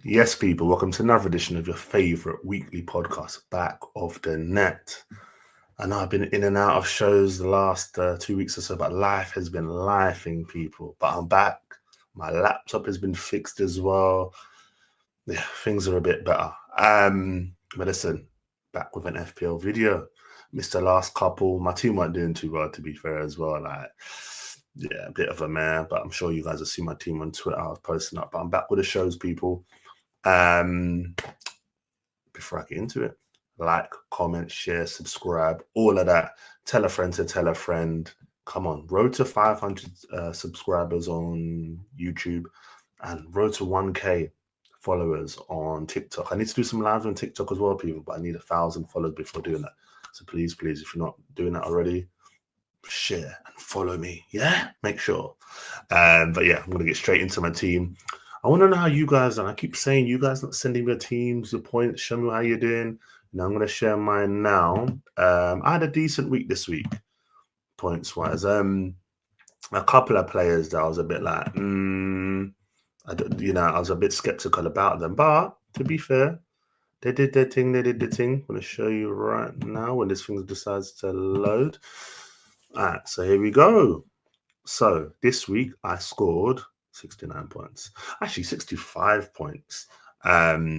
Yes, people, welcome to another edition of your favorite weekly podcast, Back of the Net. I know I've been in and out of shows the last 2 weeks or so, but life has been lifing, people. But I'm back. My laptop has been fixed as well. Yeah, things are a bit better. But listen, back with an FPL video. Missed the last couple. My team weren't doing too well, to be fair, as well. Yeah, a bit of a mare, but I'm sure you guys have seen my team on Twitter. I was posting up, but I'm back with the shows, people. Before I get into it, like, comment, share, subscribe, all of that. Tell a friend to tell a friend. Come on, road to 500 subscribers on YouTube and road to 1K followers on TikTok. I need to do some lives on TikTok as well, people, but I need 1,000 followers before doing that. So please, if you're not doing that already, share and follow me. Yeah, make sure. But yeah, I'm going to get straight into my team. I want to know how you guys are. I keep saying you guys not sending me your teams, your points. Show me how you're doing. Now I'm going to share mine now. I had a decent week this week, points wise. A couple of players that I was a bit like, I was a bit skeptical about them. But to be fair, they did their thing. I'm going to show you right now when this thing decides to load. All right, so here we go. So this week I scored 69 points, actually 65 points. As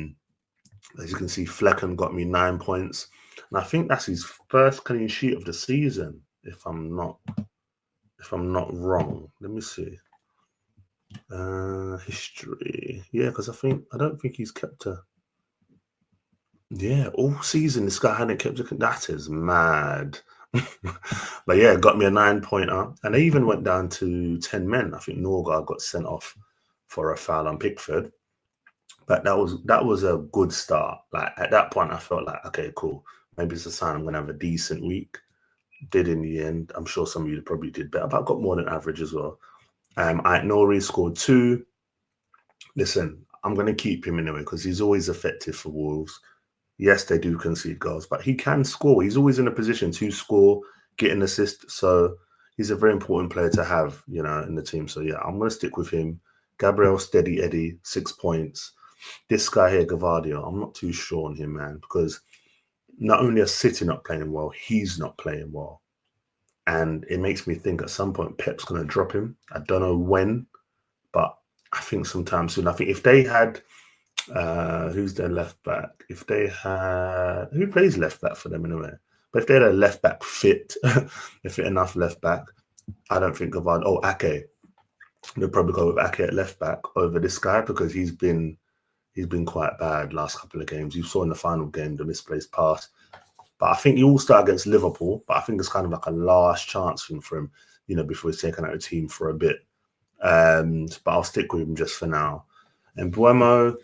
you can see, Flecken got me 9 points, and I think that's his first clean sheet of the season, if I'm not wrong. Let me see. History, yeah, because I don't think he's kept a. Yeah, all season this guy hadn't kept a. That is mad. But yeah, got me a 9-pointer, and they even went down to 10 men. I think Norgard got sent off for a foul on Pickford, but that was a good start. Like at that point, I felt like, okay, cool, maybe it's a sign I'm gonna have a decent week. Did in the end. I'm sure some of you probably did better, but I got more than average as well. Nori scored 2. Listen, I'm gonna keep him anyway because he's always effective for Wolves. Yes, they do concede goals, but he can score. He's always in a position to score, get an assist. So he's a very important player to have, in the team. So yeah, I'm going to stick with him. Gabriel Steady Eddie, 6 points. This guy here, Gavadio, I'm not too sure on him, man, because not only is City not playing well, he's not playing well. And it makes me think at some point Pep's going to drop him. I don't know when, but I think sometime soon. I think if they had... who's their left back? If they had, who plays left back for them anyway? But if they had a left back fit, enough left back, I don't think Gavard. Oh, Ake. They'll probably go with Ake at left back over this guy because he's been quite bad last couple of games. You saw in the final game the misplaced pass. But I think he will start against Liverpool. But I think it's kind of like a last chance thing for him, before he's taken out the team for a bit. But I'll stick with him just for now. And Buemo,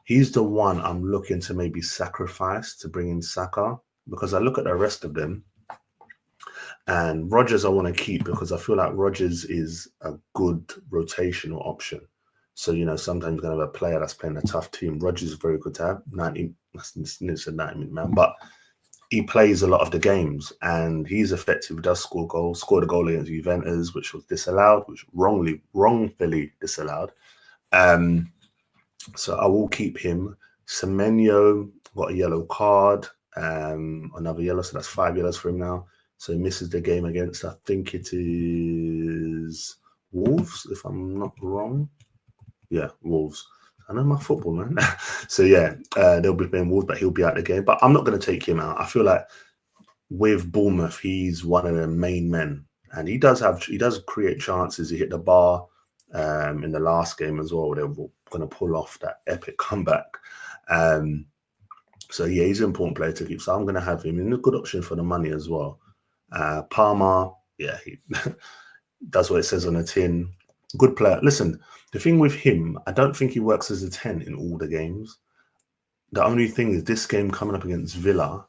he's the one I'm looking to maybe sacrifice to bring in Saka, because I look at the rest of them, and Rodgers I want to keep because I feel like Rodgers is a good rotational option. So, sometimes you're going to have a player that's playing a tough team. Rodgers is very good to have. 90 minute man, but he plays a lot of the games and he's effective. He does score goals. Scored a goal against Juventus, which was disallowed, which wrongfully disallowed. So I will keep him. Semenyo got a yellow card, another yellow, so that's 5 yellows for him now. So he misses the game against, I think it is Wolves, if I'm not wrong. Yeah, Wolves. I know my football, man. So yeah, they'll be playing Wolves, but he'll be out the game. But I'm not going to take him out. I feel like with Bournemouth, he's one of the main men, and he does create chances. He hit the bar in the last game as well. They were going to pull off that epic comeback. So yeah, he's an important player to keep. So I'm going to have him, and a good option for the money as well. Palmer, yeah, he does what it says on the tin. Good player. Listen, the thing with him, I don't think he works as a 10 in all the games. The only thing is this game coming up against Villa,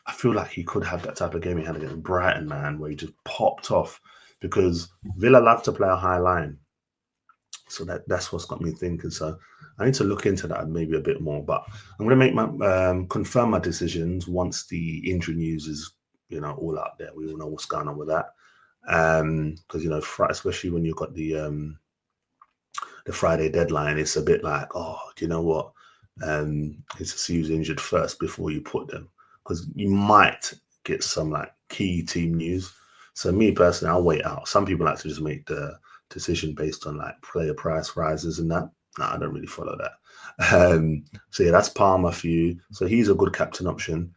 I feel like he could have that type of game he had against Brighton, man, where he just popped off, because Villa love to play a high line. So that's what's got me thinking. So I need to look into that maybe a bit more. But I'm going to make my confirm my decisions once the injury news is, all out there. We all know what's going on with that. Because especially when you've got the Friday deadline, it's a bit like, oh, do you know what? is to see who's injured first before you put them, because you might get some like key team news. So me personally, I'll wait out. Some people like to just make the decision based on like player price rises and that. No, I don't really follow that. So yeah, that's Palmer for you. So he's a good captain option.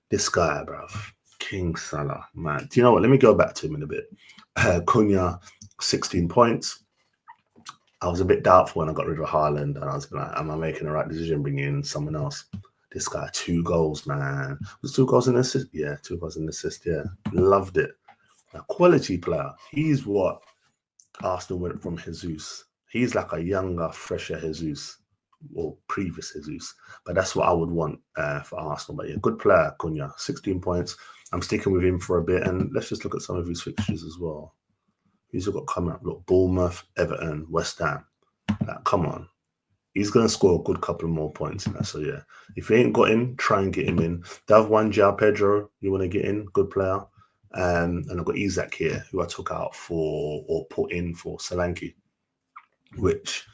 This guy, bruv, King Salah, man. Do you know what? Let me go back to him in a bit. Cunha, 16 points. I was a bit doubtful when I got rid of Haaland, and I was like, am I making the right decision bringing in someone else? This guy, 2 goals, man. Was 2 goals in assist? Yeah, 2 goals in assist, yeah. Loved it. A quality player. He's what Arsenal went from Jesus. He's like a younger, fresher Jesus, or previous Jesus. But that's what I would want for Arsenal. But yeah, good player, Cunha. 16 points. I'm sticking with him for a bit, and let's just look at some of his fixtures as well. Who's got coming up? Look, Bournemouth, Everton, West Ham. Like, come on. He's going to score a good couple more points in that. So, yeah, if you ain't got him, try and get him in. Dav one, João Pedro, you want to get in, good player. And I've got Isak here, who I took out for, or put in for Solanke, which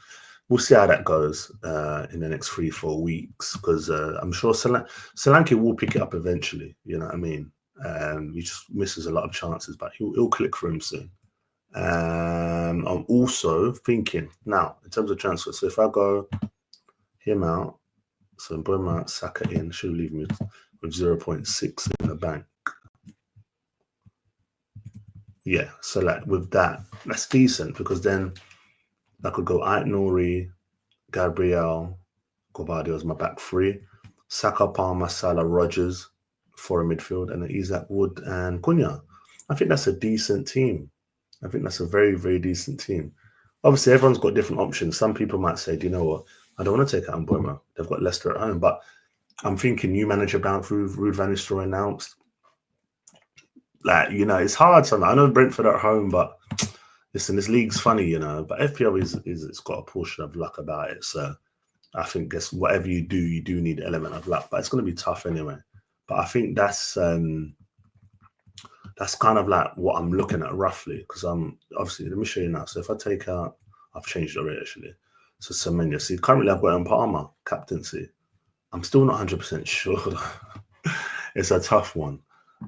we'll see how that goes in the next 3-4 weeks, because I'm sure Solanke will pick it up eventually, you know what I mean? He just misses a lot of chances, but he'll click for him soon. I'm also thinking now in terms of transfer. So if I go him out, so Bournemouth, Saka in, should leave me with 0.6 in the bank. Yeah, so like with that, that's decent, because then I could go Ait-Nouri, Gabriel, Gvardiol as my back 3, Saka, Palmer, Salah, Rodgers for a midfield, and then Isak, Wood, and Cunha. I think that's a decent team. I think that's a very, very decent team. Obviously, everyone's got different options. Some people might say, do you know what? I don't want to take out Mbeumo. They've got Leicester at home. But I'm thinking new manager bound Ruud van Nistelrooy announced. Like, you know, it's hard sometimes. I know Brentford are at home, but listen, this league's funny, you know. But FPL it's got a portion of luck about it. So I think guess whatever you do need an element of luck. But it's going to be tough anyway. But I think that's kind of like what I'm looking at roughly, because I'm obviously, let me show you now. So if I take out, I've changed already actually. So Semenya, see, currently I've got on Palmer, captaincy. I'm still not 100% sure. It's a tough one.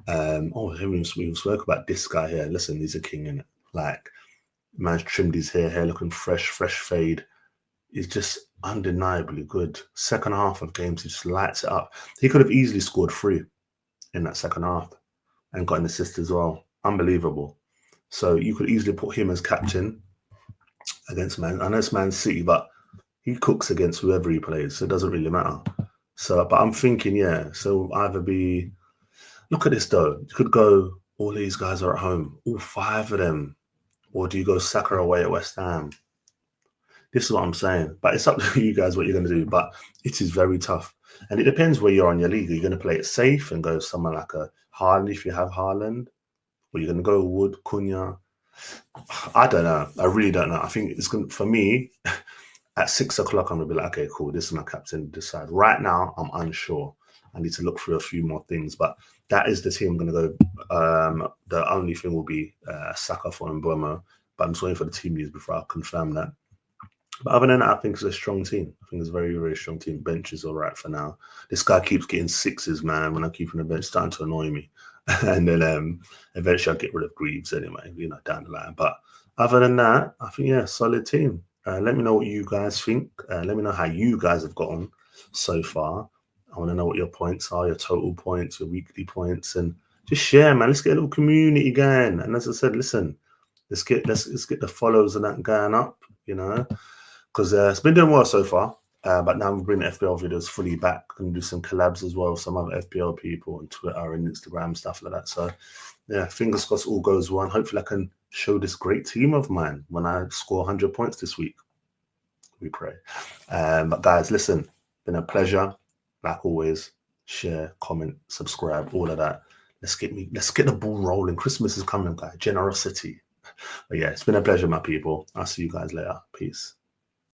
We spoke about this guy here. Listen, he's a king, in it. Like, man's trimmed his hair looking fresh fade. He's just undeniably good. Second half of games, he just lights it up. He could have easily scored 3 in that second half and got an assist as well. Unbelievable. So you could easily put him as captain against Man. I know it's Man City, but he cooks against whoever he plays, so it doesn't really matter. So, but I'm thinking, yeah, so either be, look at this though. You could go, all these guys are at home, all 5 of them. Or do you go Saka away at West Ham? This is what I'm saying. But it's up to you guys what you're going to do. But it is very tough. And it depends where you're on your league. Are you going to play it safe and go somewhere like a Haaland if you have Haaland? Or you're going to go Wood, Cunha? I don't know. I really don't know. I think it's going to, for me, at 6 o'clock, I'm going to be like, okay, cool. This is my captain to decide. Right now, I'm unsure. I need to look through a few more things. But that is the team I'm going to go. The only thing will be Saka for Mbeumo. But I'm just waiting for the team news before I confirm that. But other than that, I think it's a strong team. I think it's a very, very strong team. Bench is all right for now. This guy keeps getting 6s, man. When I keep on the bench, it's starting to annoy me. And then eventually I'll get rid of Greaves anyway, you know, down the line. But other than that, I think, yeah, solid team. Let me know what you guys think. Let me know how you guys have got on so far. I want to know what your points are, your total points, your weekly points, and just share, man. Let's get a little community going. And as I said, listen, let's get the follows and that going up, you know. Because it's been doing well so far, but now we're bringing FPL videos fully back. Going to do some collabs as well with some other FPL people on Twitter and Instagram, stuff like that. So, yeah, fingers crossed all goes well. And hopefully I can show this great team of mine when I score 100 points this week. We pray. But guys, listen, been a pleasure. Like always, share, comment, subscribe, all of that. Let's get the ball rolling. Christmas is coming, guys. Generosity. But yeah, it's been a pleasure, my people. I'll see you guys later. Peace.